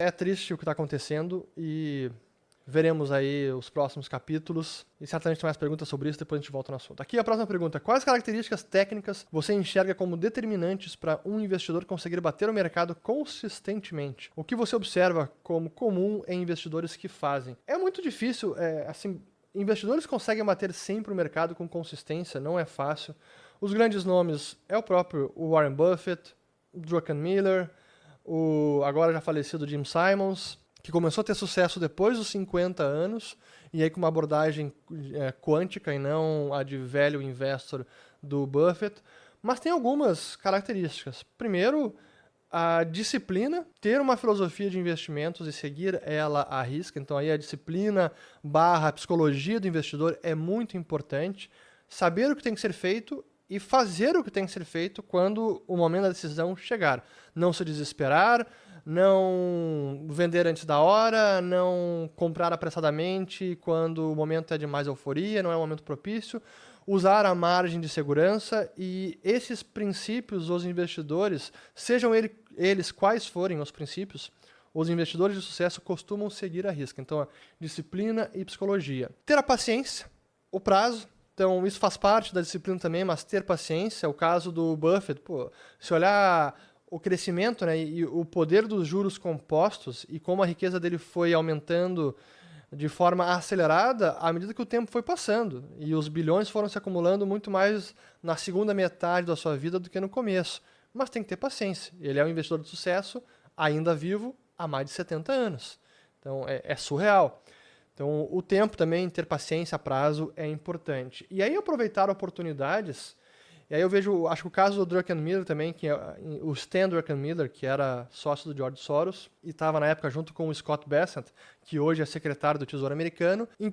É triste o que está acontecendo e veremos aí os próximos capítulos e certamente tem mais perguntas sobre isso, depois a gente volta no assunto. Aqui a próxima pergunta: quais características técnicas você enxerga como determinantes para um investidor conseguir bater o mercado consistentemente? O que você observa como comum em investidores que fazem? É muito difícil, assim, investidores conseguem bater sempre o mercado com consistência, não é fácil. Os grandes nomes é o próprio Warren Buffett, Druckenmiller, o agora já falecido Jim Simons, que começou a ter sucesso depois dos 50 anos, e aí com uma abordagem quântica e não a de velho investor do Buffett. Mas tem algumas características. Primeiro, a disciplina, ter uma filosofia de investimentos e seguir ela à risca. Então aí a disciplina barra psicologia do investidor é muito importante. Saber o que tem que ser feito e fazer o que tem que ser feito quando o momento da decisão chegar. Não se desesperar, não vender antes da hora, não comprar apressadamente quando o momento é de mais euforia, não é um momento propício. Usar a margem de segurança e esses princípios, os investidores, sejam eles quais forem os princípios, os investidores de sucesso costumam seguir à risca. Então, disciplina e psicologia. Ter a paciência, o prazo. Então, isso faz parte da disciplina também, mas ter paciência. O caso do Buffett, se olhar o crescimento, né, e o poder dos juros compostos e como a riqueza dele foi aumentando de forma acelerada à medida que o tempo foi passando. E os bilhões foram se acumulando muito mais na segunda metade da sua vida do que no começo. Mas tem que ter paciência. Ele é um investidor de sucesso, ainda vivo, há mais de 70 anos. Então, é surreal. Então, o tempo também, ter paciência a prazo é importante. E aí, aproveitar oportunidades. E aí eu vejo, acho que o caso do Druckenmiller também, que é o Stan Druckenmiller, que era sócio do George Soros, e estava na época junto com o Scott Bessent, que hoje é secretário do Tesouro Americano, em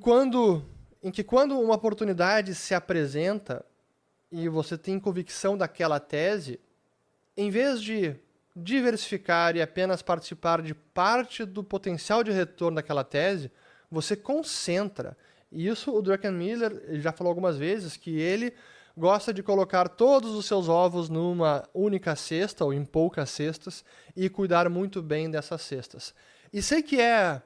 que quando uma oportunidade se apresenta e você tem convicção daquela tese, em vez de diversificar e apenas participar de parte do potencial de retorno daquela tese, você concentra. E isso o Druckenmiller já falou algumas vezes, que ele gosta de colocar todos os seus ovos numa única cesta, ou em poucas cestas, e cuidar muito bem dessas cestas. E sei que é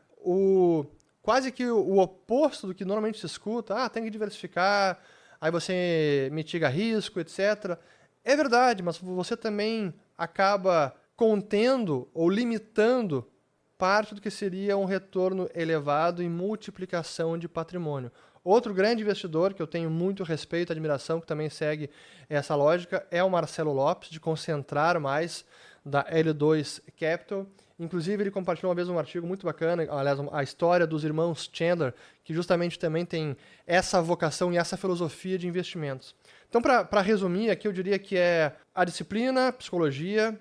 quase que o oposto do que normalmente se escuta, tem que diversificar, aí você mitiga risco, etc. É verdade, mas você também acaba contendo ou limitando parte do que seria um retorno elevado e multiplicação de patrimônio. Outro grande investidor que eu tenho muito respeito e admiração, que também segue essa lógica, é o Marcelo Lopes, de concentrar mais da L2 Capital. Inclusive, ele compartilhou uma vez um artigo muito bacana, aliás, a história dos irmãos Chandler, que justamente também tem essa vocação e essa filosofia de investimentos. Então, para resumir, aqui eu diria que é a disciplina, a psicologia,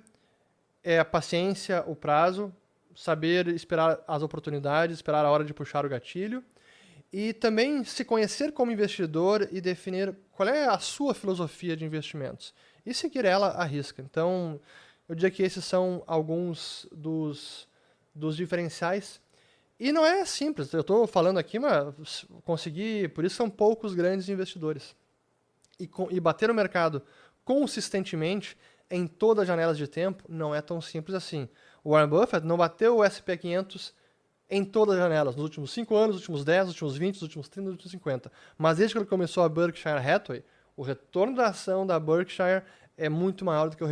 é a paciência, o prazo, saber esperar as oportunidades, esperar a hora de puxar o gatilho, e também se conhecer como investidor e definir qual é a sua filosofia de investimentos e seguir ela à risca. Então, eu diria que esses são alguns dos diferenciais. E não é simples, eu estou falando aqui, mas por isso são poucos grandes investidores. E bater o mercado consistentemente em todas as janelas de tempo não é tão simples assim. O Warren Buffett não bateu o S&P 500 em todas as janelas, nos últimos 5 anos, nos últimos 10, nos últimos 20, nos últimos 30, nos últimos 50. Mas desde que ele começou a Berkshire Hathaway, o retorno da ação da Berkshire é muito maior do que o